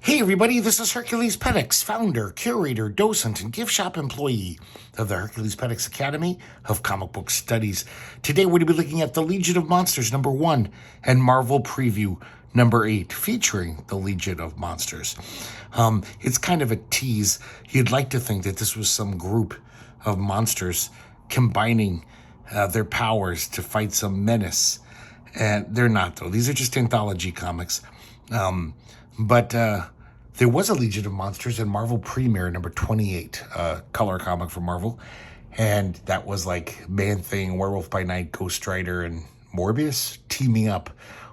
Hey everybody, this is herculespetix, founder, curator, docent, and gift shop employee of the herculespetix Academy of Comic Book Studies. Today we're going to be looking at The Legion of Monsters #1 and Marvel Preview #8, featuring the Legion of Monsters. It's kind of a tease. You'd like to think that this was some group of monsters combining their powers to fight some menace. And they're not, though. These are just anthology comics. But there was a Legion of Monsters in Marvel Premiere #28, color comic from Marvel. And that was like Man-Thing, Werewolf by Night, Ghost Rider, and Morbius teaming up,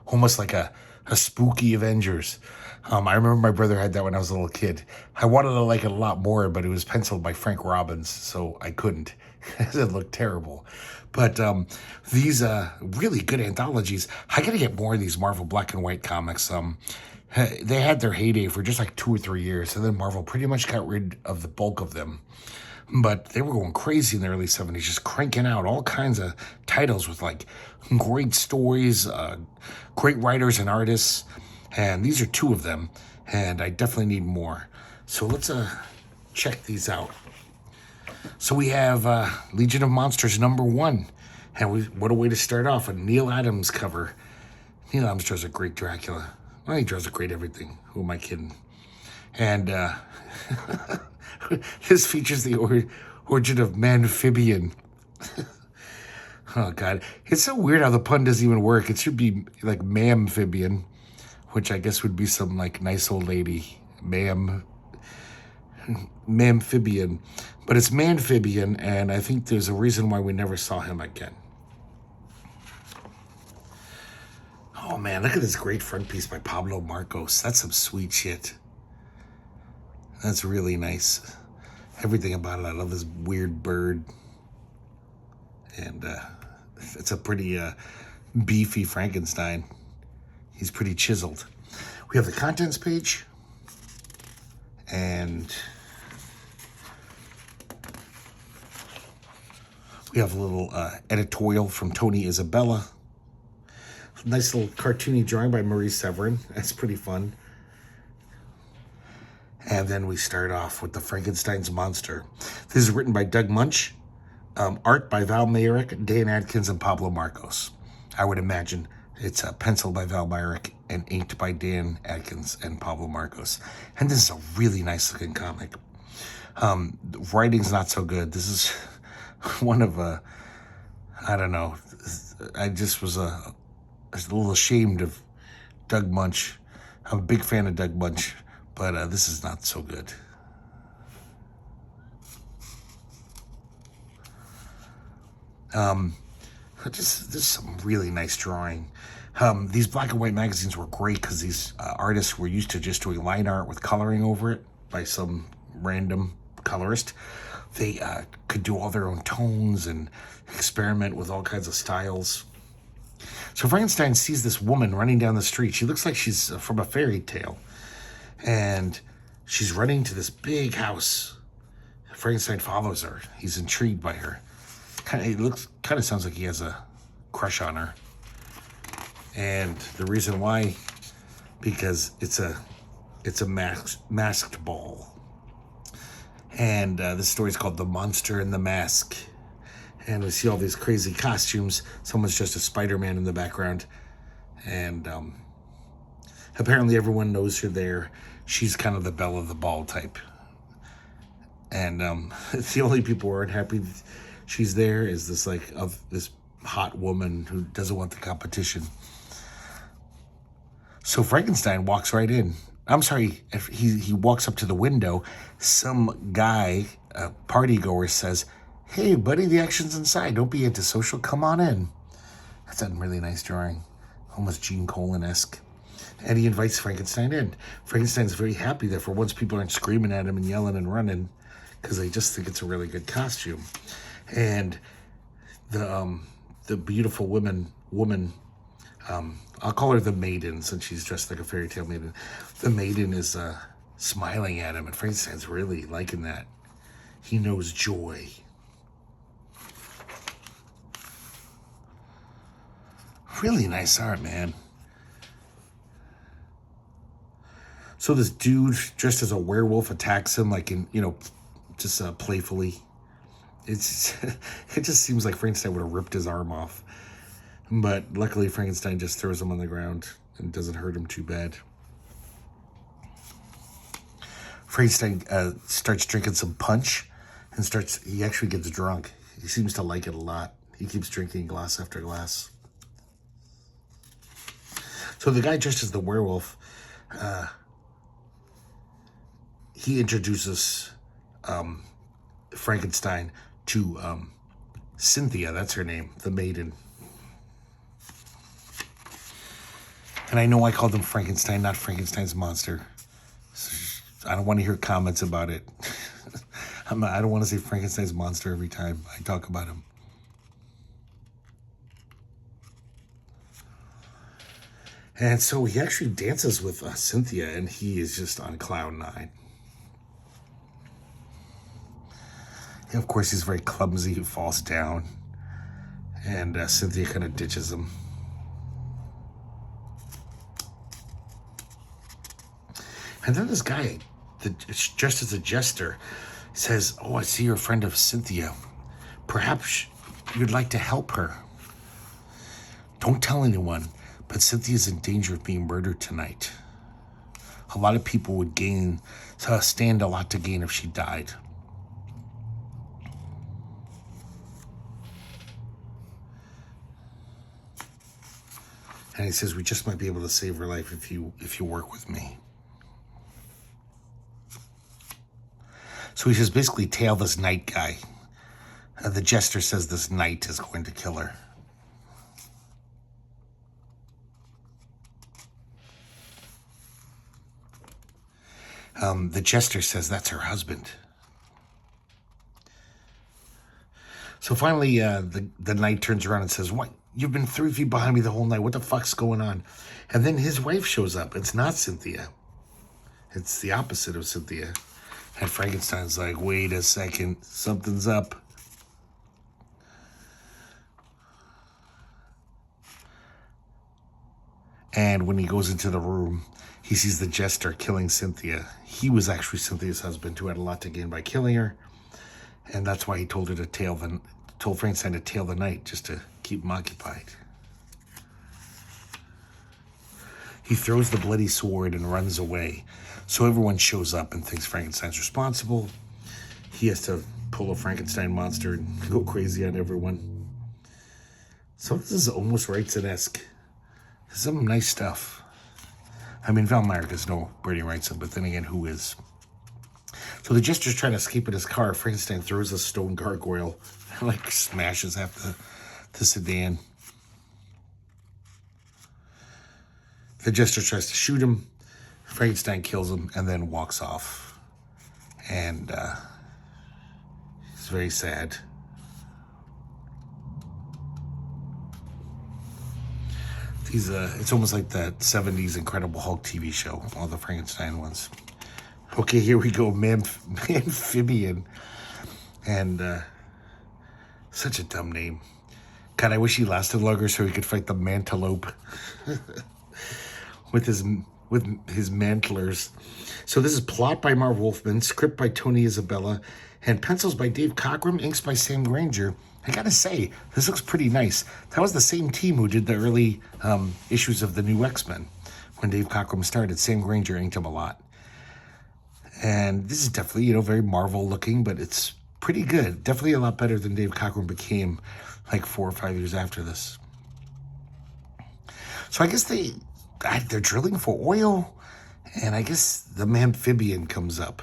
almost like a spooky Avengers. I remember my brother had that when I was a little kid. I wanted to like it a lot more, but it was penciled by Frank Robbins, so I couldn't. It looked terrible. But these really good anthologies. I gotta get more of these Marvel black and white comics. They had their heyday for just like 2 or 3 years, and then Marvel pretty much got rid of the bulk of them. But they were going crazy in the early 70s, just cranking out all kinds of titles with like great stories, great writers and artists. And these are 2 of them, and I definitely need more. So let's check these out. So we have Legion of Monsters #1. And what a way to start off, a Neil Adams cover. Neil Adams draws a great Dracula. Well, he draws a great everything. Who am I kidding? And this features the origin of Manphibian. Oh, God. It's so weird how the pun doesn't even work. It should be like Mamphibian, which I guess would be some like nice old lady. Mamphibian. But it's Manphibian, and I think there's a reason why we never saw him again. Oh man, look at this great front piece by Pablo Marcos. That's some sweet shit. That's really nice. Everything about it. I love this weird bird. And it's a pretty beefy Frankenstein. He's pretty chiseled. We have the contents page. And we have a little editorial from Tony Isabella. Nice little cartoony drawing by Marie Severin. That's pretty fun. And then we start off with the Frankenstein's Monster. This is written by Doug Munch. Art by Val Mayerick, Dan Adkins, and Pablo Marcos. I would imagine it's penciled by Val Mayerick and inked by Dan Adkins and Pablo Marcos. And this is a really nice looking comic. The writing's not so good. This is one of I don't know. I just was a little ashamed of Doug Munch. I'm a big fan of Doug Munch, but this is not so good. Just some really nice drawing. These black and white magazines were great because these artists were used to just doing line art with coloring over it by some random colorist. They could do all their own tones and experiment with all kinds of styles. So Frankenstein sees this woman running down the street. She looks like she's from a fairy tale. And she's running to this big house. Frankenstein follows her. He's intrigued by her. Kind of sounds like he has a crush on her. And the reason why, because it's a masked ball. And this story is called The Monster and the Mask. And we see all these crazy costumes. Someone's just a Spider-Man in the background. And apparently everyone knows her there. She's kind of the belle of the ball type. And the only people who aren't happy she's there is this hot woman who doesn't want the competition. So Frankenstein walks right in. I'm sorry, if he walks up to the window. Some guy, a party goer, says, "Hey, buddy, the action's inside. Don't be antisocial. Come on in." That's a really nice drawing. Almost Gene Colan-esque. And he invites Frankenstein in. Frankenstein's very happy that for once people aren't screaming at him and yelling and running because they just think it's a really good costume. And the beautiful woman, I'll call her the maiden since she's dressed like a fairy tale maiden. The maiden is smiling at him, and Frankenstein's really liking that. He knows joy. Really nice art, man. So this dude dressed as a werewolf attacks him, like just playfully. It's it just seems like Frankenstein would have ripped his arm off. But luckily Frankenstein just throws him on the ground and doesn't hurt him too bad. Frankenstein starts drinking some punch and he actually gets drunk. He seems to like it a lot. He keeps drinking glass after glass. So the guy dressed as the werewolf, he introduces Frankenstein to Cynthia, that's her name, the maiden. And I know I called him Frankenstein, not Frankenstein's monster. I don't want to hear comments about it. I don't want to say Frankenstein's monster every time I talk about him. And so he actually dances with Cynthia, and he is just on cloud nine. And of course, he's very clumsy. He falls down, and Cynthia kind of ditches him. And then this guy, dressed as a jester, says, "Oh, I see you're a friend of Cynthia. Perhaps you'd like to help her. Don't tell anyone, but Cynthia's in danger of being murdered tonight. A lot of people would stand a lot to gain if she died." And he says, "We just might be able to save her life if you work with me." So he says, basically, tail this knight guy. The jester says this knight is going to kill her. The jester says that's her husband. So finally, the knight turns around and says, "What? You've been 3 feet behind me the whole night. What the fuck's going on?" And then his wife shows up. It's not Cynthia. It's the opposite of Cynthia. And Frankenstein's like, "Wait a second, something's up." And when he goes into the room, he sees the jester killing Cynthia. He was actually Cynthia's husband, who had a lot to gain by killing her. And that's why he told Frankenstein to tail the knight, just to keep him occupied. He throws the bloody sword and runs away. So everyone shows up and thinks Frankenstein's responsible. He has to pull a Frankenstein monster and go crazy on everyone. So this is almost Wrightson-esque. Some nice stuff. I mean, Val Mayerick is no Bernie Wrightson, but then again, who is? So the jester's trying to escape in his car. Frankenstein throws a stone gargoyle and smashes half the sedan. The jester tries to shoot him. Frankenstein kills him and then walks off. And he's very sad. It's almost like that 70's Incredible Hulk TV show, all the Frankenstein ones. Okay, here we go, Amphibian. And such a dumb name. God, I wish he lasted longer so he could fight the Mantelope with his mantlers. So this is plot by Marv Wolfman, script by Tony Isabella, and pencils by Dave Cockrum, inks by Sam Granger. I gotta say, this looks pretty nice. That was the same team who did the early issues of the new X-Men. When Dave Cockrum started, Sam Granger inked him a lot. And this is definitely, very Marvel looking, but it's pretty good. Definitely a lot better than Dave Cockrum became 4 or 5 years after this. So I guess they're drilling for oil, and I guess the amphibian comes up.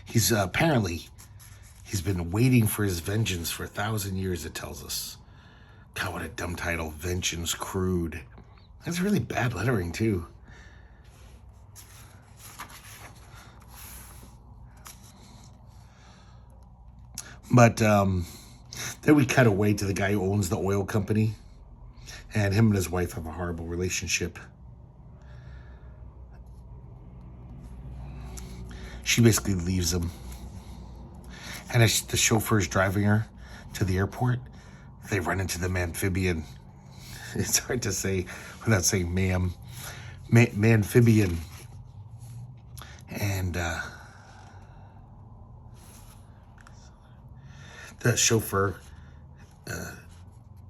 He's he's been waiting for his vengeance for 1,000 years, it tells us. God, what a dumb title, Vengeance Crude. That's really bad lettering, too. But then we cut away to the guy who owns the oil company, and him and his wife have a horrible relationship. She basically leaves him. And as the chauffeur's driving her to the airport, they run into the amphibian. It's hard to say without saying ma'am. Amphibian. And the chauffeur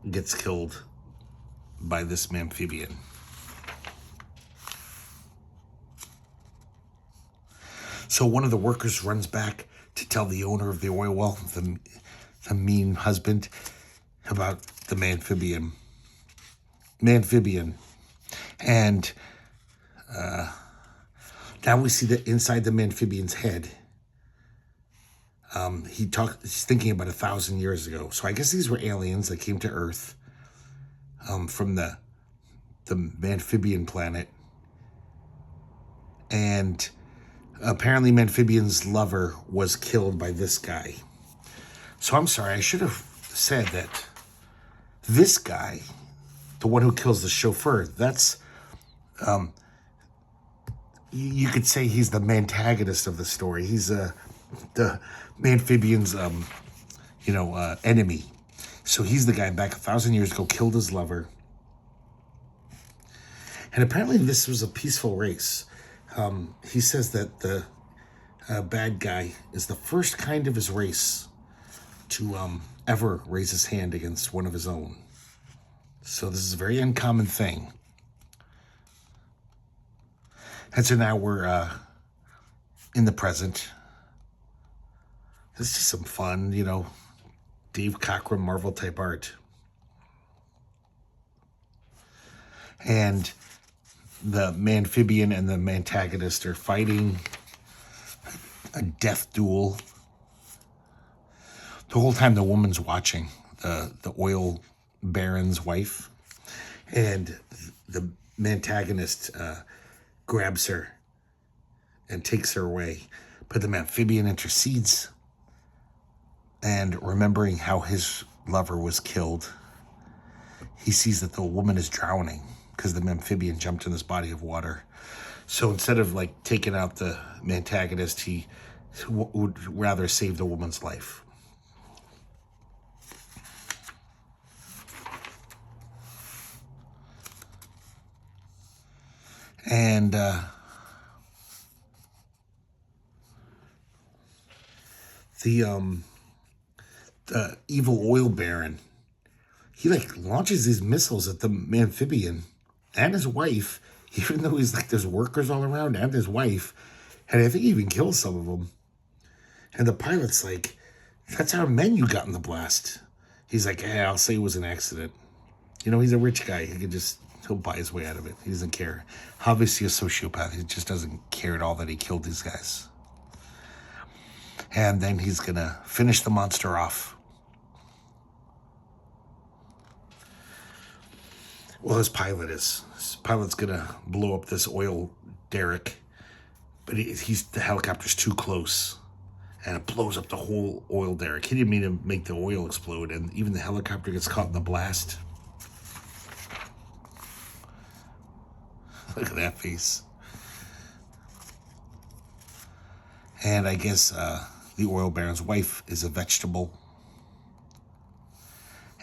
gets killed by this amphibian. So one of the workers runs back to tell the owner of the oil well, the mean husband, about the amphibian. And now we see that inside the amphibian's head, he's thinking about 1,000 years ago. So I guess these were aliens that came to Earth from the amphibian planet. And apparently Amphibian's lover was killed by this guy. So I'm sorry, I should have said that this guy, the one who kills the chauffeur, that's, you could say he's the antagonist of the story. He's the Amphibian's, enemy. So he's the guy back 1,000 years ago, killed his lover. And apparently this was a peaceful race. He says that the bad guy is the first kind of his race to ever raise his hand against one of his own. So this is a very uncommon thing. And so now we're in the present. It's just some fun, Dave Cockrum Marvel type art. And the amphibian and the antagonist are fighting a death duel. The whole time the woman's watching, the oil baron's wife, and the antagonist grabs her and takes her away. But the amphibian intercedes, and remembering how his lover was killed, he sees that the woman is drowning because the amphibian jumped in this body of water. So instead of taking out the antagonist, he would rather save the woman's life. And the evil oil baron, he launches these missiles at the amphibian and his wife, even though he's there's workers all around, and his wife, and I think he even kills some of them. And the pilot's that's our men you got in the blast. He's hey, I'll say it was an accident. He's a rich guy. He'll buy his way out of it. He doesn't care. Obviously a sociopath. He just doesn't care at all that he killed these guys. And then he's gonna finish the monster off. Well, his pilot's gonna blow up this oil derrick, but the helicopter's too close, and it blows up the whole oil derrick. He didn't mean to make the oil explode, and even the helicopter gets caught in the blast. Look at that face. And I guess the oil baron's wife is a vegetable,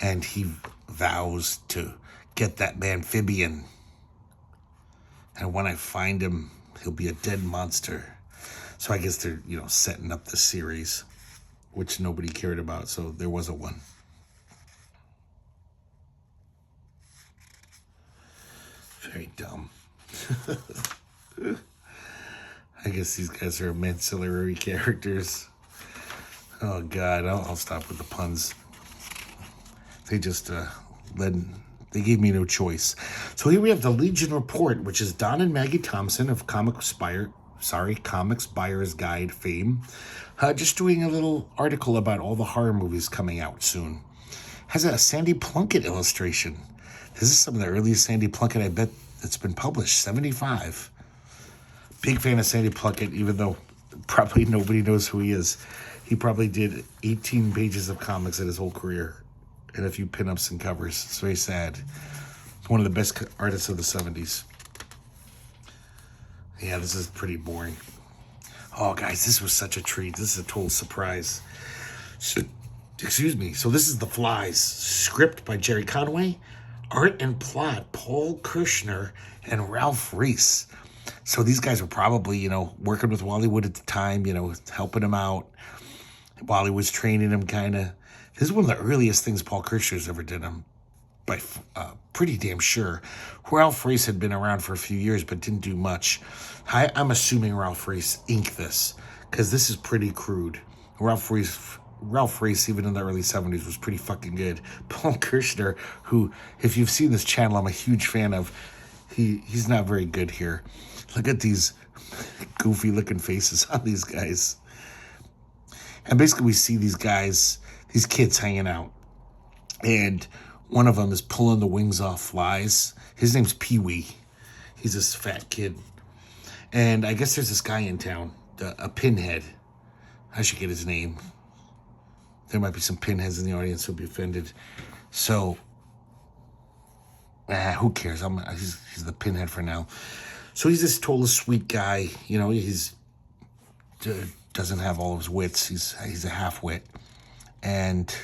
and he vows to get that amphibian. And when I find him, he'll be a dead monster. So I guess they're, setting up the series, which nobody cared about, so there wasn't one. Very dumb. I guess these guys are ancillary characters. Oh, God, I'll stop with the puns. They just they gave me no choice. So here we have the Legion Report, which is Don and Maggie Thompson of Comics Buyer's Guide fame, just doing a little article about all the horror movies coming out soon. Has a Sandy Plunkett illustration. This is some of the earliest Sandy Plunkett I bet that's been published, 75. Big fan of Sandy Plunkett, even though probably nobody knows who he is. He probably did 18 pages of comics in his whole career and a few pinups and covers. It's very sad. One of the best artists of the 70s. Yeah, this is pretty boring. Oh, guys, this was such a treat. This is a total surprise. So, excuse me. So this is The Flies. Script by Jerry Conway. Art and plot, Paul Kirchner and Ralph Reese. So these guys were probably, working with Wallywood at the time, helping him out while he was training him, kind of. This is one of the earliest things Paul Kirchner's ever did. I'm pretty damn sure. Ralph Race had been around for a few years, but didn't do much. I'm assuming Ralph Race inked this, because this is pretty crude. Ralph Race, even in the early 70s, was pretty fucking good. Paul Kirchner, who, if you've seen this channel, I'm a huge fan of, he's not very good here. Look at these goofy looking faces on these guys. And basically we see these kids hanging out. And one of them is pulling the wings off flies. His name's Pee-wee. He's this fat kid. And I guess there's this guy in town, a pinhead. I should get his name. There might be some pinheads in the audience who'll be offended. So, who cares? He's the pinhead for now. So he's this total sweet guy. He's doesn't have all of his wits. He's a half-wit. And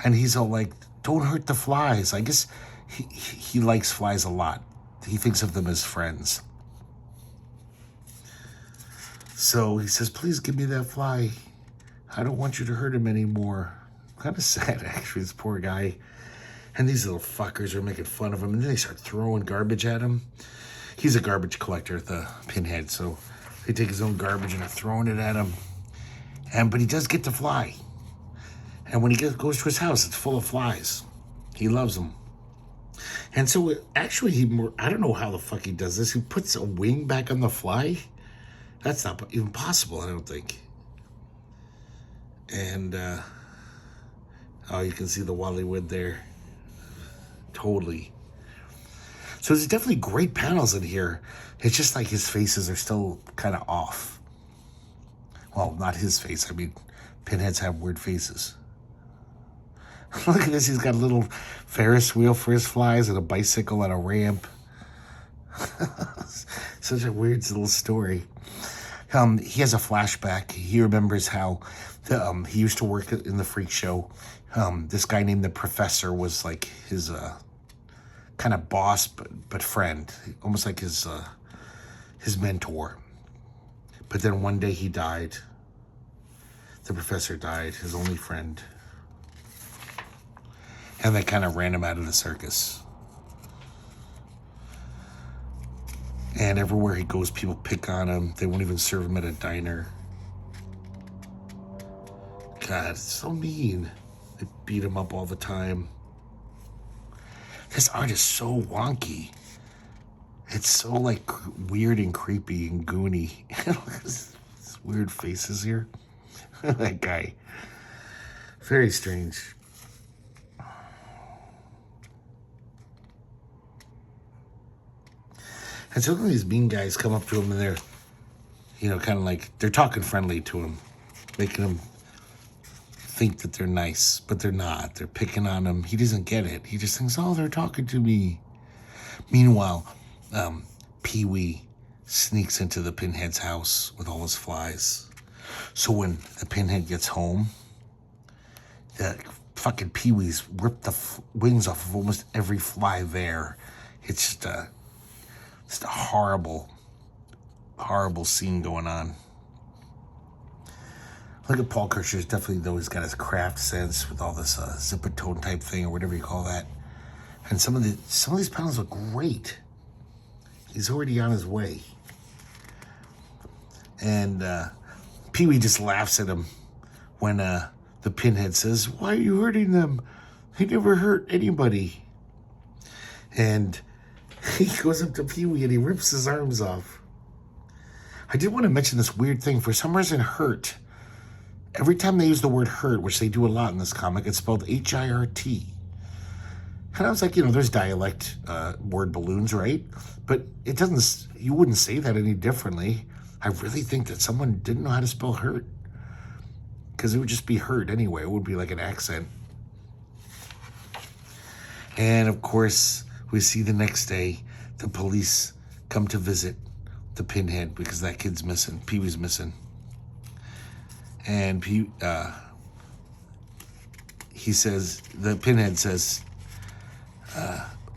he's all like, don't hurt the flies. I guess he likes flies a lot. He thinks of them as friends. So he says, please give me that fly. I don't want you to hurt him anymore. Kind of sad, actually, this poor guy. And these little fuckers are making fun of him. And then they start throwing garbage at him. He's a garbage collector, the pinhead. So they take his own garbage and are throwing it at him. But he does get the fly. And when he goes to his house, it's full of flies. He loves them. And so actually, I don't know how the fuck he does this. He puts a wing back on the fly. That's not even possible, I don't think. And, you can see the Wallywood there. Totally. So there's definitely great panels in here. It's just like his faces are still kind of off. Well, not his face. I mean, pinheads have weird faces. Look at this. He's got a little Ferris wheel for his flies and a bicycle on a ramp. Such a weird little story. He has a flashback. He remembers how he used to work in the freak show. This guy named the Professor was like his kind of boss, but friend, almost like his mentor. But then one day he died. The Professor died, his only friend. And they kind of ran him out of the circus. And everywhere he goes, people pick on him. They won't even serve him at a diner. God, it's so mean. They beat him up all the time. This art is so wonky. It's so like weird and creepy and goony. These weird faces here. That guy. Very strange. And so these mean guys come up to him and they're, kind of like, they're talking friendly to him, making him think that they're nice, but they're not. They're picking on him. He doesn't get it. He just thinks, oh, they're talking to me. Meanwhile, Pee-wee sneaks into the pinhead's house with all his flies. So when the pinhead gets home, the fucking Pee-wees rip the wings off of almost every fly there. It's just a horrible, horrible scene going on. Look at Paul Kirchner's definitely, though, he's got his craft sense with all this zipper tone type thing or whatever you call that. And some of these panels look great. He's already on his way. And Pee-wee just laughs at him when the pinhead says, why are you hurting them? He never hurt anybody. And he goes up to Pee-wee and he rips his arms off. I did want to mention this weird thing. For some reason, hurt. Every time they use the word hurt, which they do a lot in this comic, it's spelled H-I-R-T. And I was like, there's dialect word balloons, right? But it doesn't, you wouldn't say that any differently. I really think that someone didn't know how to spell hurt. Because it would just be hurt anyway. It would be like an accent. And of course, we see the next day, the police come to visit the pinhead because that kid's missing. Pee-wee's missing. And he says, the pinhead says,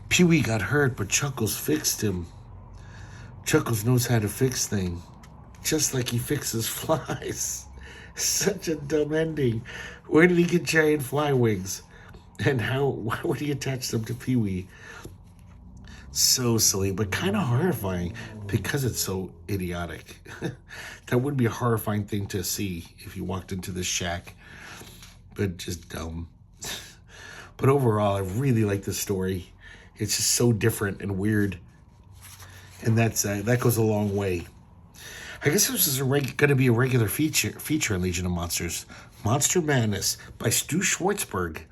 Pee-wee got hurt, but Chuckles fixed him. Chuckles knows how to fix things, just like he fixes flies. Such a dumb ending. Where did he get giant fly wings? And why would he attach them to Pee-wee? So silly, but kind of horrifying because it's so idiotic. That would be a horrifying thing to see if you walked into this shack, but just dumb. But overall, I really like this story. It's just so different and weird, and that goes a long way. I guess this is going to be a regular feature in Legion of Monsters. Monster Madness by Stu Schwartzberg,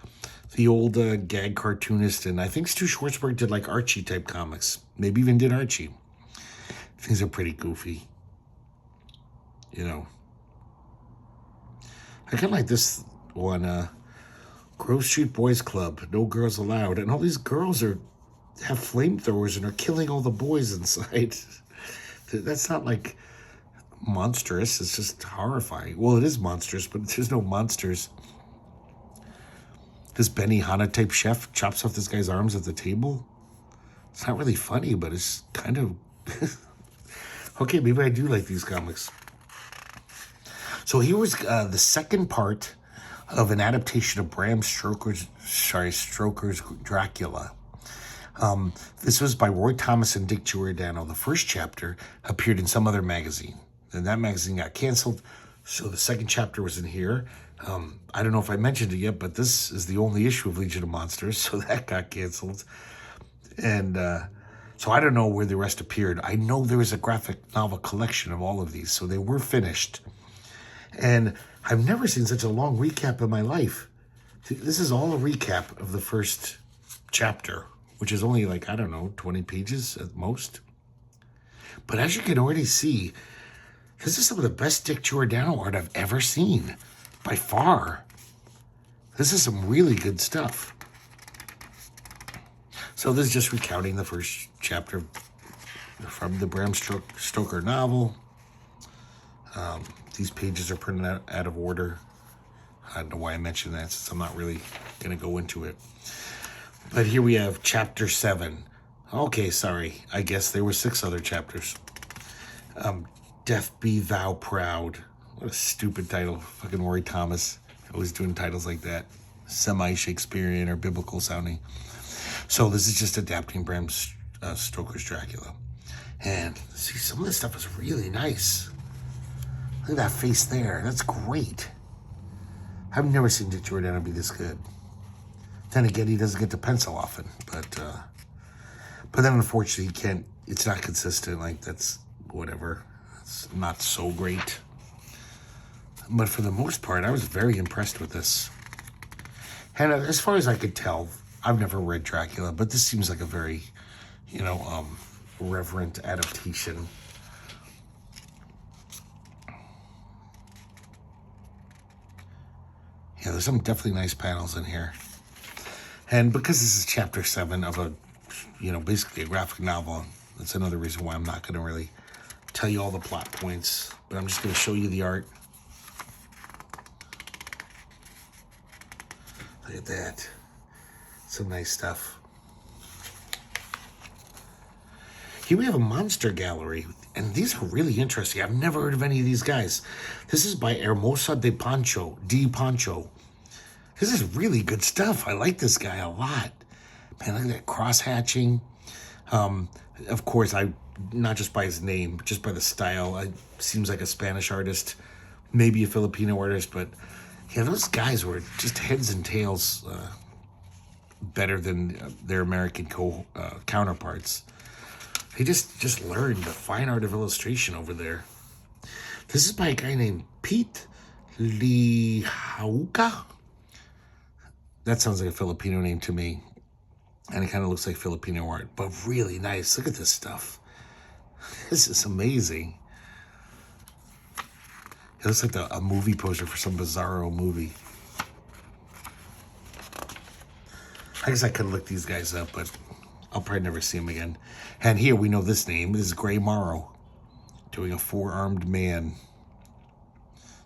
the old gag cartoonist, and I think Stu Schwartzberg did like Archie type comics. Maybe even did Archie. Things are pretty goofy. You know. I kind of like this one, Grove Street Boys Club, no girls allowed. And all these girls have flamethrowers and are killing all the boys inside. That's not like monstrous, it's just horrifying. Well, it is monstrous, but there's no monsters. This Benihana type chef chops off this guy's arms at the table. It's not really funny, but it's kind of okay. Maybe I do like these comics. So here was the second part of an adaptation of Bram Stoker's Dracula. This was by Roy Thomas and Dick Giordano. The first chapter appeared in some other magazine. Then that magazine got canceled, so the second chapter was in here. I don't know if I mentioned it yet, but this is the only issue of Legion of Monsters, so that got canceled. And so I don't know where the rest appeared. I know there was a graphic novel collection of all of these, so they were finished. And I've never seen such a long recap in my life. This is all a recap of the first chapter, which is only like, I don't know, 20 pages at most. But as you can already see, this is some of the best Dick Giordano art I've ever seen, by far. This is some really good stuff. So this is just recounting the first chapter from the Bram Stoker novel. These pages are printed out of order. I don't know why I mentioned that, since I'm not really going to go into it. But here we have chapter 7. Okay, sorry. I guess there were 6 other chapters. Death Be Thou Proud. What a stupid title. Fucking Roy Thomas. Always doing titles like that. Semi-Shakespearean or biblical sounding. So this is just adapting Bram Stoker's Dracula. And see, some of this stuff is really nice. Look at that face there. That's great. I've never seen Dick Giordano be this good. Then again, he doesn't get to pencil often. But then unfortunately, he can't. It's not consistent. Like, that's whatever. It's not so great. But for the most part, I was very impressed with this. And as far as I could tell, I've never read Dracula, but this seems like a very, reverent adaptation. Yeah, there's some definitely nice panels in here. And because this is chapter 7 of a, basically a graphic novel, that's another reason why I'm not going to really tell you all the plot points, but I'm just going to show you the art. Look at that. Some nice stuff. Here we have a monster gallery, and these are really interesting. I've never heard of any of these guys. This is by Hermosa de Pancho. This is really good stuff. I like this guy a lot. Man, look at that cross-hatching. Of course, not just by his name, but just by the style. Seems like a Spanish artist, maybe a Filipino artist, but yeah, those guys were just heads and tails better than their American counterparts. They just learned the fine art of illustration over there. This is by a guy named Pete Lihauka. That sounds like a Filipino name to me. And it kind of looks like Filipino art, but really nice. Look at this stuff. This is amazing. It looks like a movie poster for some bizarro movie. I guess I could look these guys up, but I'll probably never see them again. And here we know this name. This is Gray Morrow doing a 4-armed man.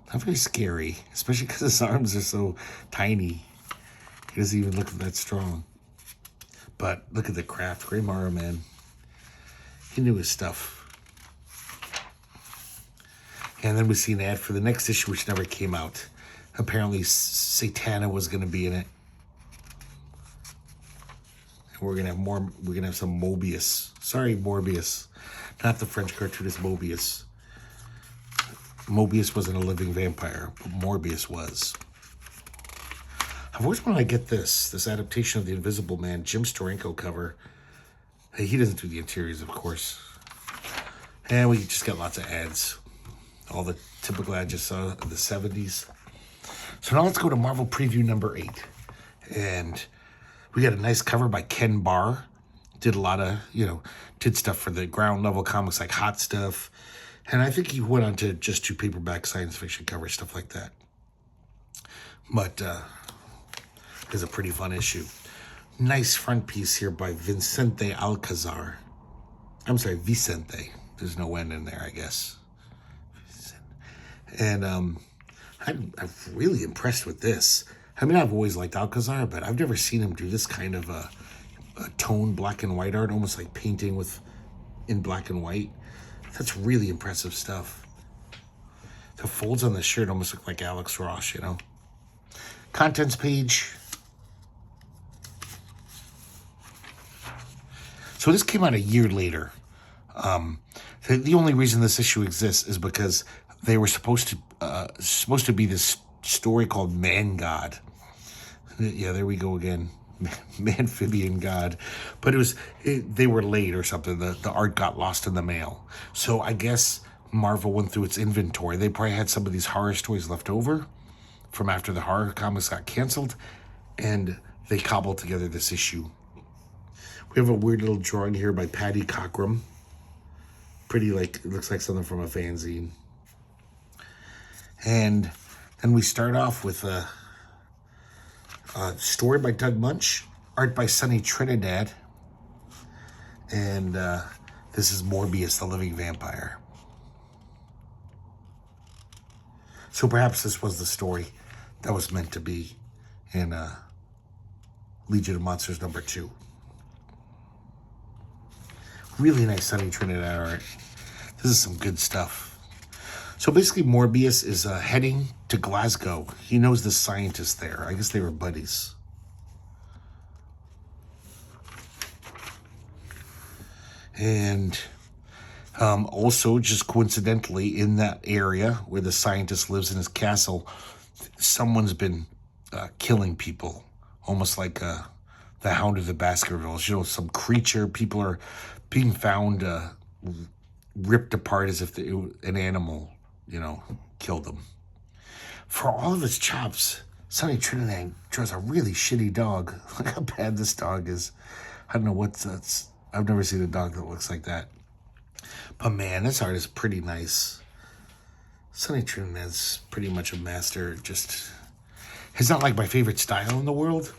Not very scary, especially because his arms are so tiny. He doesn't even look that strong. But look at the craft. Gray Morrow, man. He knew his stuff. And then we see an ad for the next issue, which never came out. Apparently, Satana was going to be in it. And we're going to have more. We're going to have some Mobius. Sorry, Morbius. Not the French cartoonist Mobius. Mobius wasn't a living vampire, but Morbius was. I've always wanted to get this adaptation of The Invisible Man, Jim Steranko cover. Hey, he doesn't do the interiors, of course. And we just got lots of ads. All the typical ads you saw of the 70s. So now let's go to Marvel Preview number 8. And we got a nice cover by Ken Barr. Did a lot of, did stuff for the ground level comics like Hot Stuff. And I think he went on to just do paperback science fiction covers, stuff like that. But it's a pretty fun issue. Nice front piece here by Vicente Alcazar. I'm sorry, Vicente. There's no N in there, I guess. And I'm really impressed with this. I mean, I've always liked Alcazar, but I've never seen him do this kind of a tone black and white art, almost like painting in black and white. That's really impressive stuff. The folds on the shirt almost look like Alex Ross, Contents page. So this came out a year later. The only reason this issue exists is because they were supposed to be this story called Man God. Yeah, there we go again. Amphibian God. But they were late or something. The art got lost in the mail. So I guess Marvel went through its inventory. They probably had some of these horror stories left over from after the horror comics got canceled, and they cobbled together this issue. We have a weird little drawing here by Patty Cockrum. Pretty, it looks like something from a fanzine. And then we start off with a story by Doug Munch, art by Sonny Trinidad, and this is Morbius, the living vampire. So perhaps this was the story that was meant to be in Legion of Monsters number 2. Really nice Sonny Trinidad art. This is some good stuff. So basically Morbius is heading to Glasgow. He knows the scientist there. I guess they were buddies. And also, just coincidentally, in that area where the scientist lives in his castle, someone's been killing people. Almost like the Hound of the Baskervilles. Some creature. People are being found ripped apart as if an animal, killed them. For all of his chops, Sonny Trinidad draws a really shitty dog. Look how bad this dog is. I don't know what's I've never seen a dog that looks like that. But man, this art is pretty nice. Sonny Trinidad's pretty much a master. It's not like my favorite style in the world,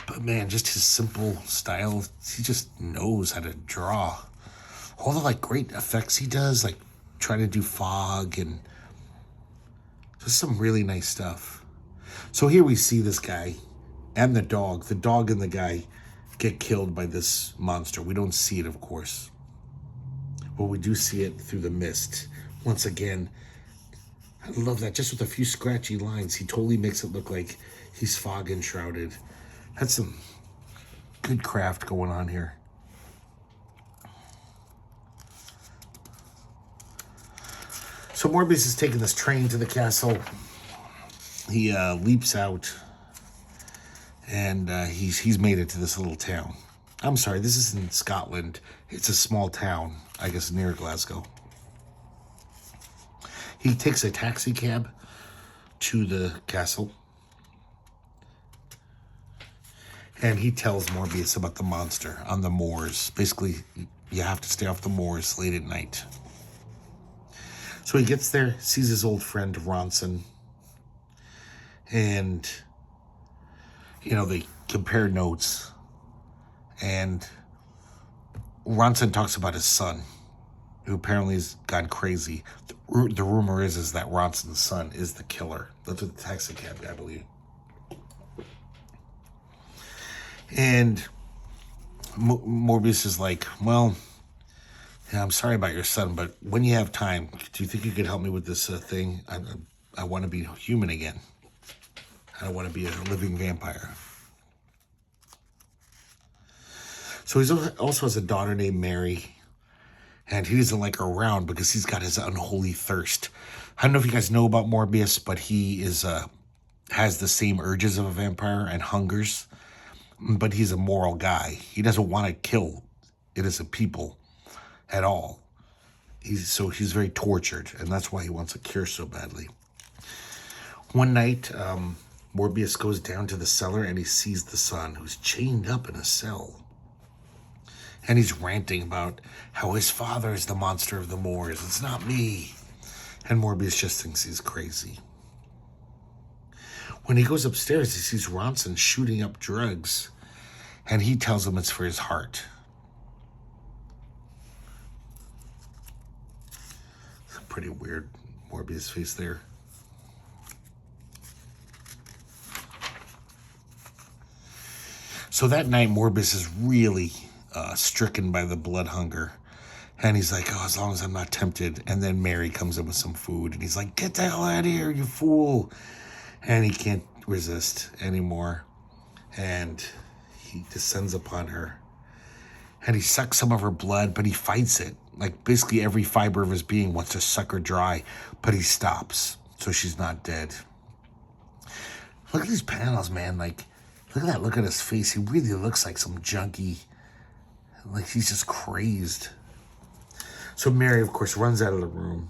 but man, just his simple style. He just knows how to draw. All the great effects he does, trying to do fog and just some really nice stuff. So here we see this guy and the dog. The dog and the guy get killed by this monster. We don't see it, of course. But we do see it through the mist. Once again, I love that. Just with a few scratchy lines, he totally makes it look like he's fog enshrouded. That's some good craft going on here. So Morbius is taking this train to the castle. He leaps out, and he's made it to this little town. I'm sorry, this is in Scotland. It's a small town, I guess, near Glasgow. He takes a taxi cab to the castle, and he tells Morbius about the monster on the moors. Basically, you have to stay off the moors late at night. So he gets there, sees his old friend Ronson, and, they compare notes, and Ronson talks about his son, who apparently has gone crazy. The rumor is that Ronson's son is the killer. That's what the taxi cab guy believed. And Morbius is like, well, Yeah, I'm sorry about your son, but when you have time, do you think you could help me with this thing? I want to be human again. I don't want to be a living vampire. So he also has a daughter named Mary, and he doesn't like her around because he's got his unholy thirst. I don't know if you guys know about Morbius, but he has the same urges of a vampire and hungers, but he's a moral guy. He doesn't want to kill innocent people at all. He's very tortured, and that's why he wants a cure so badly. One night, Morbius goes down to the cellar and he sees the son, who's chained up in a cell. And he's ranting about how his father is the monster of the moors. It's not me. And Morbius just thinks he's crazy. When he goes upstairs, he sees Ronson shooting up drugs. And he tells him it's for his heart. It's a pretty weird Morbius face there. So that night, Morbius is really stricken by the blood hunger. And he's like, oh, as long as I'm not tempted. And then Mary comes in with some food. And he's like, get the hell out of here, you fool. And he can't resist anymore. And he descends upon her. And he sucks some of her blood, but he fights it. Like, basically every fiber of his being wants to suck her dry. But he stops, so she's not dead. Look at these panels, man. Like, look at that look at his face. He really looks like some junkie. Like, he's just crazed. So Mary, of course, runs out of the room.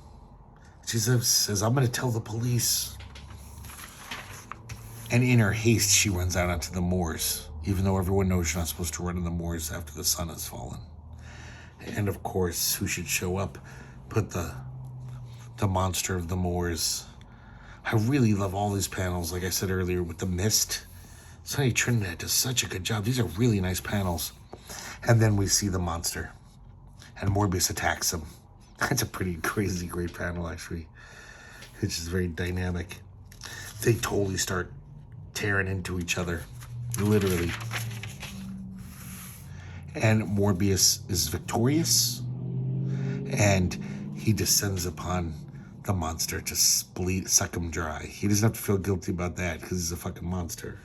She says, I'm going to tell the police. And in her haste, she runs out onto the moors, even though everyone knows you're not supposed to run in the moors after the sun has fallen. And, of course, who should show up but the monster of the moors. I really love all these panels, like I said earlier, with the mist. Sonny Trinidad does such a good job. These are really nice panels. And then we see the monster. And Morbius attacks him. That's a pretty crazy, great panel, actually. It's just very dynamic. They totally start tearing into each other. Literally. And Morbius is victorious. And he descends upon the monster to suck him dry. He doesn't have to feel guilty about that because he's a fucking monster.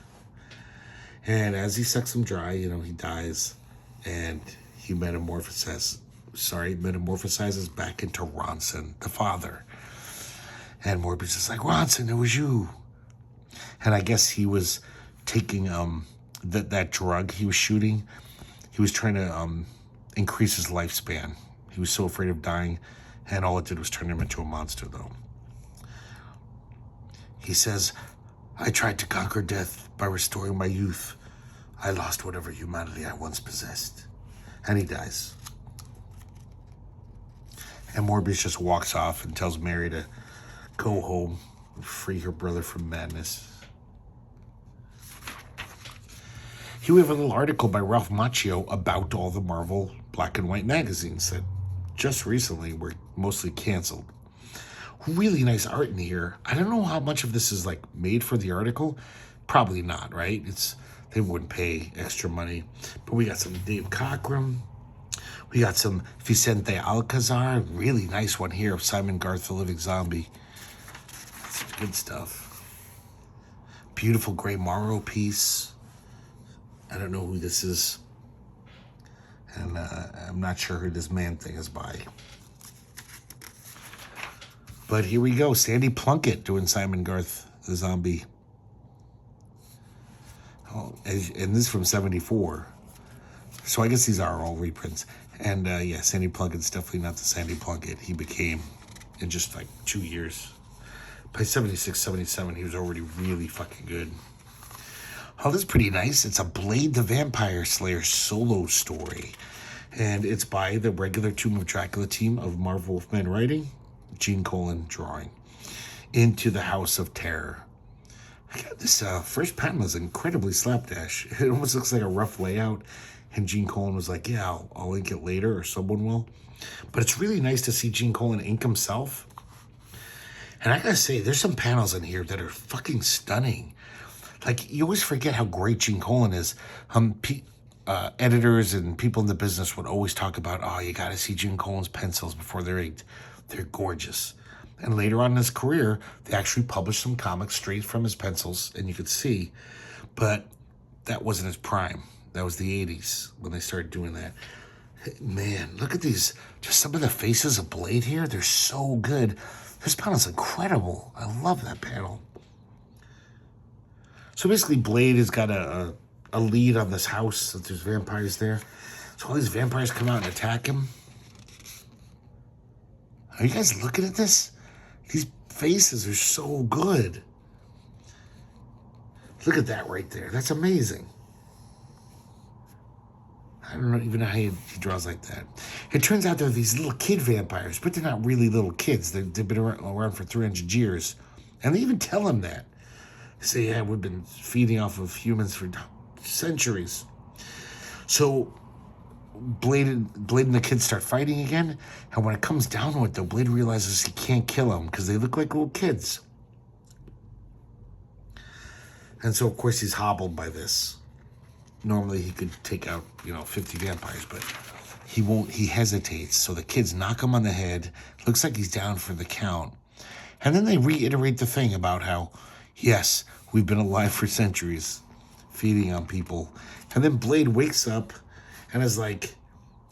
And as he sucks him dry, he dies. And he metamorphosizes back into Ronson, the father. And Morbius is like, Ronson, it was you. And I guess he was taking that drug he was shooting. He was trying to increase his lifespan. He was so afraid of dying, and all it did was turn him into a monster, though. He says, I tried to conquer death by restoring my youth. I lost whatever humanity I once possessed. And he dies. And Morbius just walks off and tells Mary to go home and free her brother from madness. Here we have a little article by Ralph Macchio about all the Marvel black and white magazines that just recently were mostly canceled. Really nice art in here. I don't know how much of this is like made for the article. Probably not, right? They wouldn't pay extra money. But we got some Dave Cockrum. We got some Vicente Alcazar. Really nice one here of Simon Garth, the Living Zombie. That's good stuff. Beautiful Gray Morrow piece. I don't know who this is. And I'm not sure who this man thing is by. But here we go. Sandy Plunkett doing Simon Garth, the Zombie. Oh, and this is from 74. So I guess these are all reprints. And yeah, Sandy Plunkett's definitely not the Sandy Plunkett he became in just like 2 years. By 76, 77, he was already really fucking good. Oh, this is pretty nice. It's a Blade the Vampire Slayer solo story. And it's by the regular Tomb of Dracula team of Marv Wolfman writing, Gene Colan drawing, Into the House of Terror. This first panel is incredibly slapdash. It almost looks like a rough layout. And Gene Colan was like, yeah, I'll ink it later, or someone will. But it's really nice to see Gene Colan ink himself. And I gotta say, there's some panels in here that are fucking stunning. Like, you always forget how great Gene Colan is. editors and people in the business would always talk about, oh, you got to see Gene Colan's pencils before they're inked. They're gorgeous. And later on in his career, they actually published some comics straight from his pencils, and you could see. But that wasn't his prime. That was the 80s when they started doing that. Man, look at these. Just some of the faces of Blade here. They're so good. This panel's incredible. I love that panel. So basically, Blade has got a lead on this house that there's vampires there. So all these vampires come out and attack him. Are you guys looking at this? These faces are so good. Look at that right there. That's amazing. I don't even know how he draws like that. It turns out they're these little kid vampires, but they're not really little kids. They've been around for 300 years. And they even tell him that. They say, yeah, we've been feeding off of humans for centuries. So Blade and the kids start fighting again. And when it comes down to it, though, Blade realizes he can't kill them because they look like little kids. And so, of course, he's hobbled by this. Normally, he could take out, 50 vampires, but he won't. He hesitates. So the kids knock him on the head. Looks like he's down for the count. And then they reiterate the thing about how, yes, we've been alive for centuries, feeding on people. And then Blade wakes up and is like,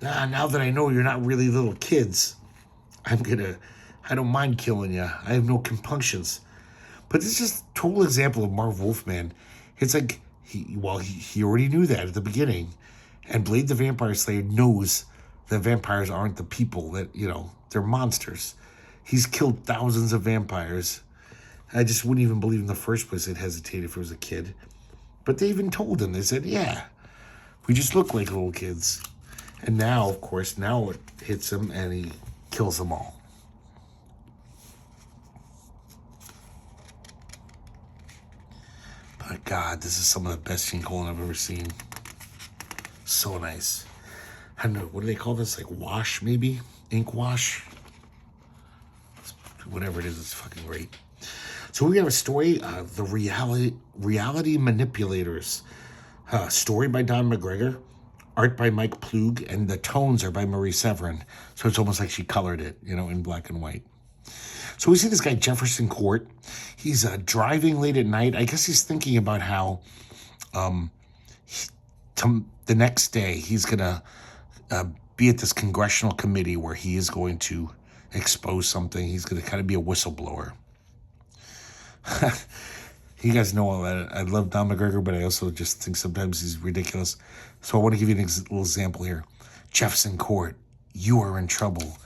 now that I know you're not really little kids, I don't mind killing you. I have no compunctions. But this is just a total example of Marv Wolfman. It's like, he already knew that at the beginning. And Blade the Vampire Slayer knows that vampires aren't the people that, they're monsters. He's killed thousands of vampires. I just wouldn't even believe in the first place I'd hesitate if it was a kid. But they even told him, they said, yeah, we just look like little kids. And now, of course, it hits him and he kills them all. But God, this is some of the best Gene Colan I've ever seen. So nice. I don't know, what do they call this? Like wash, maybe? Ink wash? Whatever it is, it's fucking great. So we have a story, The Reality Manipulators. Story by Don McGregor, art by Mike Ploog, and the tones are by Marie Severin. So it's almost like she colored it, in black and white. So we see this guy, Jefferson Court. He's driving late at night. I guess he's thinking about how the next day he's going to be at this congressional committee where he is going to expose something. He's going to kind of be a whistleblower. You guys know all that. I love Don McGregor, but I also just think sometimes he's ridiculous. So I want to give you a little example here. Jefferson Court, you are in trouble.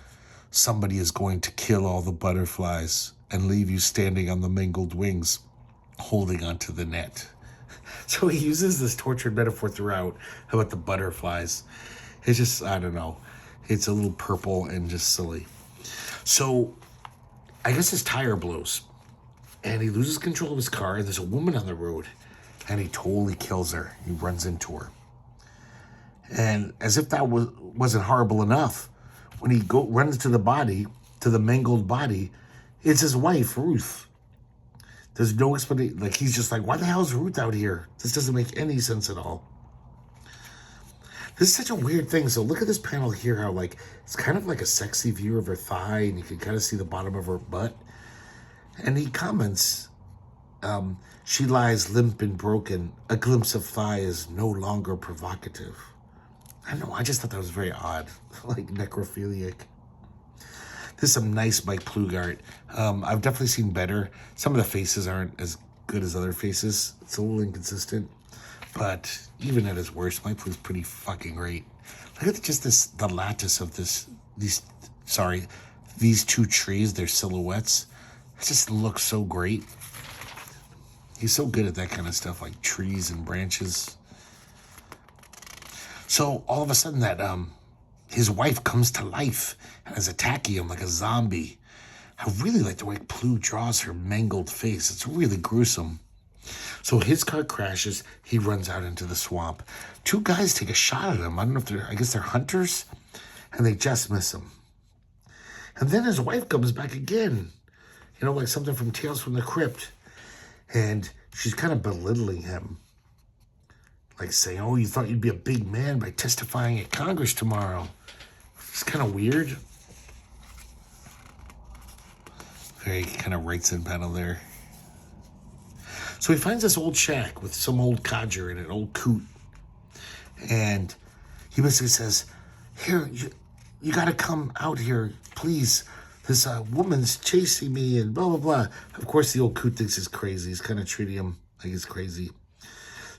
Somebody is going to kill all the butterflies and leave you standing on the mangled wings, holding onto the net. So he uses this tortured metaphor throughout about the butterflies. It's just, I don't know. It's a little purple and just silly. So I guess his tire blows. And he loses control of his car, and there's a woman on the road, and he totally kills her. He runs into her. And as if that wasn't horrible enough, when he runs to the mangled body, it's his wife, Ruth. There's no explanation. Like, he's just like, why the hell is Ruth out here? This doesn't make any sense at all. This is such a weird thing. So look at this panel here, how, it's kind of like a sexy view of her thigh, and you can kind of see the bottom of her butt. And he comments, she lies limp and broken. A glimpse of thigh is no longer provocative. I don't know, I just thought that was very odd, like necrophiliac. There's some nice Mike Ploog art. I've definitely seen better. Some of the faces aren't as good as other faces. It's a little inconsistent. But even at his worst, Mike Ploog's pretty fucking great. Look at just the lattice of these two trees, their silhouettes. It just looks so great. He's so good at that kind of stuff, like trees and branches. So all of a sudden that his wife comes to life and is attacking him like a zombie. I really like the way Ploog draws her mangled face. It's really gruesome. So his car crashes. He runs out into the swamp. Two guys take a shot at him. I don't know if I guess they're hunters. And they just miss him. And then his wife comes back again. Like something from Tales from the Crypt. And she's kind of belittling him. like saying, oh, you thought you'd be a big man by testifying at Congress tomorrow. It's kind of weird. Very kind of right-in panel there. So he finds this old shack with some old codger and an old coot. And he basically says, here, you got to come out here, please. This woman's chasing me and blah, blah, blah. Of course, the old coot thinks he's crazy. He's kind of treating him like he's crazy.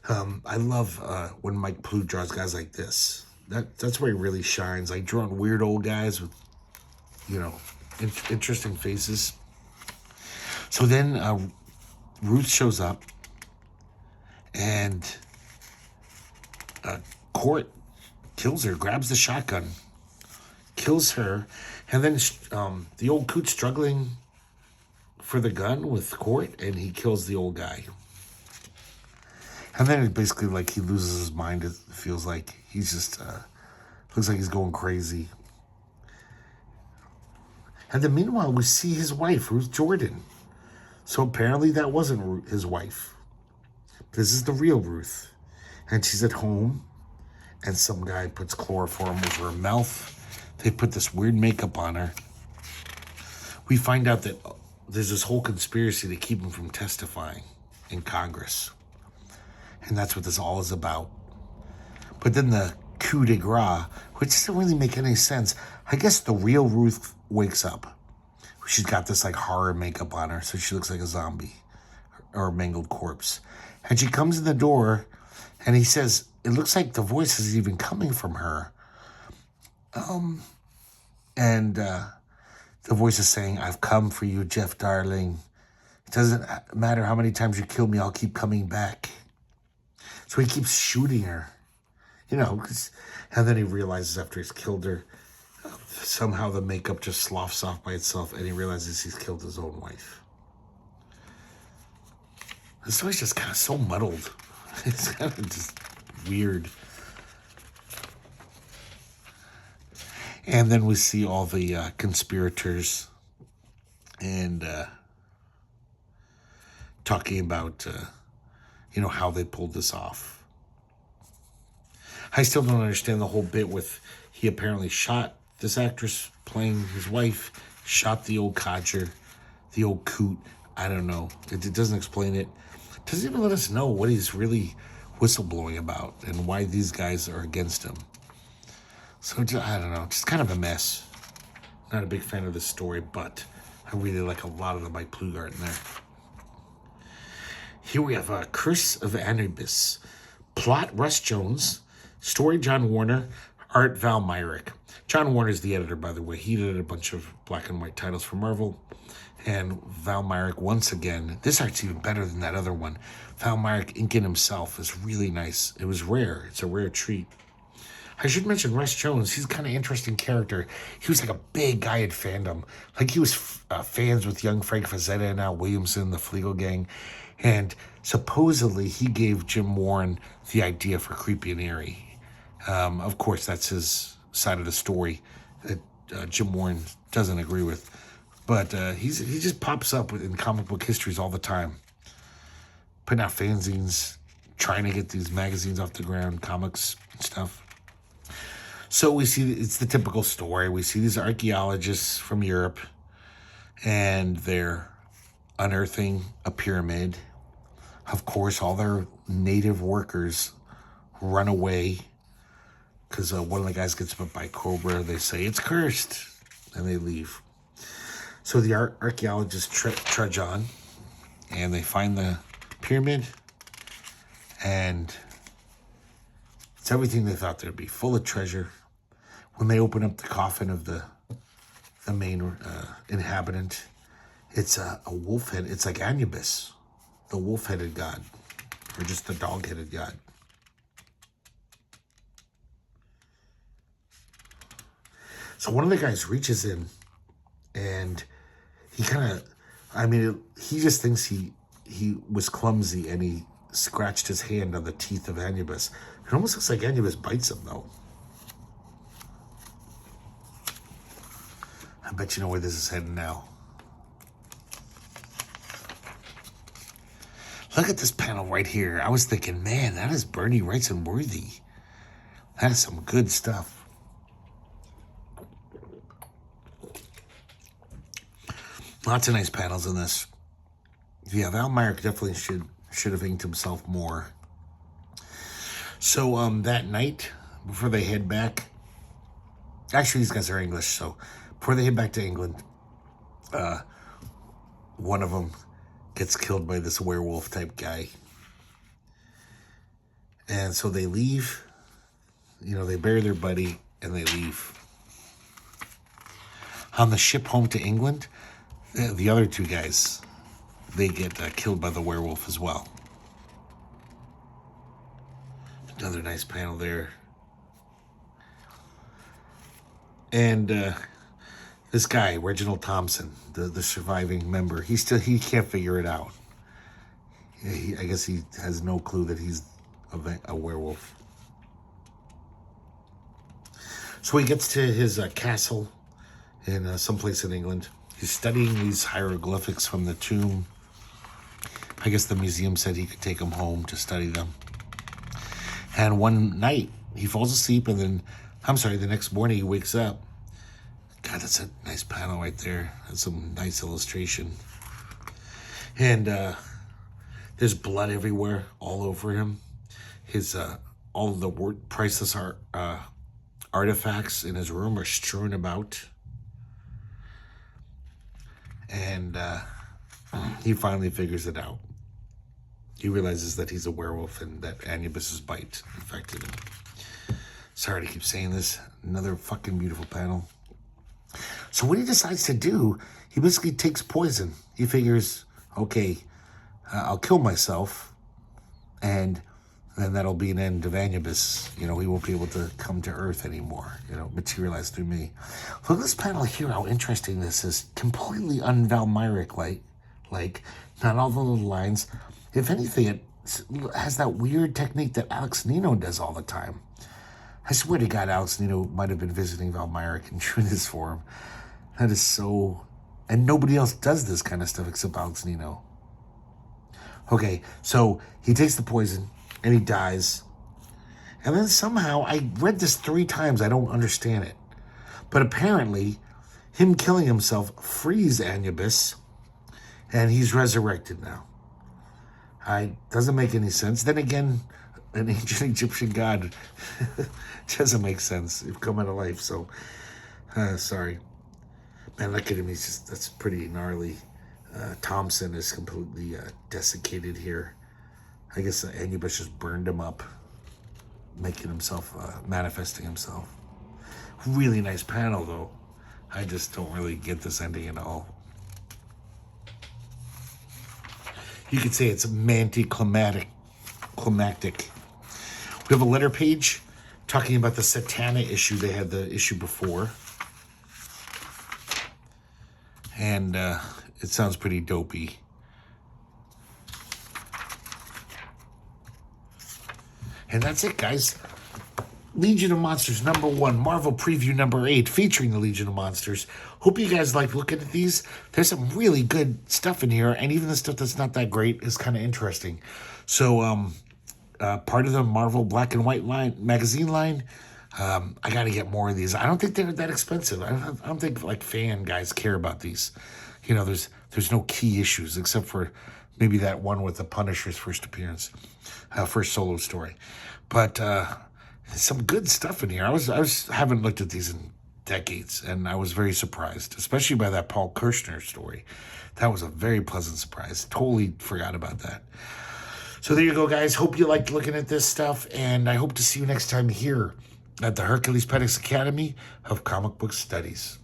I love when Mike Ploog draws guys like this. That's where he really shines. Like drawing weird old guys with, interesting faces. So then Ruth shows up, and Court kills her, grabs the shotgun, kills her, and then the old coot's struggling for the gun with Court, and he kills the old guy. And then it basically like he loses his mind. It feels like he's just looks like he's going crazy. And then meanwhile, we see his wife, Ruth Jordan. So apparently that wasn't his wife. This is the real Ruth. And she's at home, and some guy puts chloroform over her mouth. They put this weird makeup on her. We find out that there's this whole conspiracy to keep him from testifying in Congress. And that's what this all is about. But then the coup de grace, which doesn't really make any sense. I guess the real Ruth wakes up. She's got this like horror makeup on her, so she looks like a zombie or a mangled corpse. And she comes in the door, and he says, it looks like the voice is even coming from her. And the voice is saying, I've come for you, Jeff, darling. It doesn't matter how many times you kill me, I'll keep coming back. So he keeps shooting her, and then he realizes after he's killed her, somehow the makeup just sloughs off by itself, and he realizes he's killed his own wife. The story's just kind of so muddled. It's kind of just weird. And then we see all the conspirators and talking about, how they pulled this off. I still don't understand the whole bit with he apparently shot this actress playing his wife, shot the old codger, the old coot. I don't know. It doesn't explain it. It doesn't even let us know what he's really whistleblowing about and why these guys are against him. So, I don't know. Just kind of a mess. Not a big fan of this story, but I really like a lot of the Mike Ploog art in there. Here we have Curse of Anubis. Plot, Russ Jones. Story, John Warner. Art, Val Mayerick. John Warner's the editor, by the way. He did a bunch of black and white titles for Marvel. And Val Mayerick, once again, this art's even better than that other one. Val Mayerick inking himself is really nice. It was rare. It's a rare treat. I should mention Russ Jones. He's a kind of interesting character. He was like a big guy at fandom. Like he was fans with young Frank Frazetta and Al Williamson, the Fleagle Gang. And supposedly he gave Jim Warren the idea for Creepy and Eerie. Of course, that's his side of the story that Jim Warren doesn't agree with. But he just pops up in comic book histories all the time. Putting out fanzines, trying to get these magazines off the ground, comics and stuff. So we see, it's the typical story. We see these archaeologists from Europe, and they're unearthing a pyramid. Of course, all their native workers run away because one of the guys gets bit by a cobra. They say, it's cursed, and they leave. So the archaeologists trudge on, and they find the pyramid, and it's everything they thought there'd be, full of treasure. When they open up the coffin of the main inhabitant, it's a wolf head. It's like Anubis, the wolf-headed god, or just the dog-headed god. So one of the guys reaches in, and he kind of, he just thinks he was clumsy, and he scratched his hand on the teeth of Anubis. It almost looks like Anubis bites him, though. I bet you know where this is heading now. Look at this panel right here. I was thinking, man, that is Bernie Wrightson worthy. That is some good stuff. Lots of nice panels in this. Yeah, Val Mayerick definitely should have inked himself more. So that night, before they head back, actually these guys are English, so before they head back to England, one of them gets killed by this werewolf type guy. And so they leave, they bury their buddy and they leave. On the ship home to England, the other two guys, they get killed by the werewolf as well. Another nice panel there. And this guy, Reginald Thompson, the surviving member, he can't figure it out. I guess he has no clue that he's a werewolf. So he gets to his castle in someplace in England. He's studying these hieroglyphics from the tomb. I guess the museum said he could take them home to study them. And one night, he falls asleep, and then, the next morning he wakes up. God, that's a nice panel right there. That's some nice illustration. And there's blood everywhere, all over him. His all of the priceless artifacts in his room are strewn about. And he finally figures it out. He realizes that he's a werewolf and that Anubis's bite infected him. Sorry to keep saying this. Another fucking beautiful panel. So what he decides to do, he basically takes poison. He figures, okay, I'll kill myself, and then that'll be an end of Anubis. He won't be able to come to Earth anymore, materialize through me. Look at this panel here, how interesting this is. Completely un-Val Mayerick like, not all the little lines. If anything, it has that weird technique that Alex Nino does all the time. I swear to God, Alex Nino might have been visiting Val Mayerick and doing this for him. That is so... And nobody else does this kind of stuff except Alex Nino. Okay, so he takes the poison and he dies. And then somehow, I read this 3 times, I don't understand it. But apparently, him killing himself frees Anubis, and he's resurrected now. Doesn't make any sense. Then again, an ancient Egyptian god doesn't make sense. You've come out of life, so sorry. Man, look at him. That's pretty gnarly. Thompson is completely desiccated here. I guess Anubis just burned him up, making himself, manifesting himself. Really nice panel, though. I just don't really get this ending at all. You could say it's climactic. We have a letter page talking about the Satana issue. They had the issue before. And it sounds pretty dopey. And that's it, guys. Legion of Monsters #1, Marvel Preview #8, featuring the Legion of Monsters. Hope you guys like looking at these. There's some really good stuff in here, and even the stuff that's not that great is kind of interesting. So, part of the Marvel Black and White magazine line. I got to get more of these. I don't think they're that expensive. I don't think fan guys care about these. There's no key issues except for maybe that one with the Punisher's first appearance, first solo story. But some good stuff in here. I haven't looked at these in decades, and I was very surprised, especially by that Paul Kirchner story. That was a very pleasant surprise. Totally forgot about that. So there you go, guys. Hope you liked looking at this stuff, and I hope to see you next time here at the Herculespetix Academy of Comic Book Studies.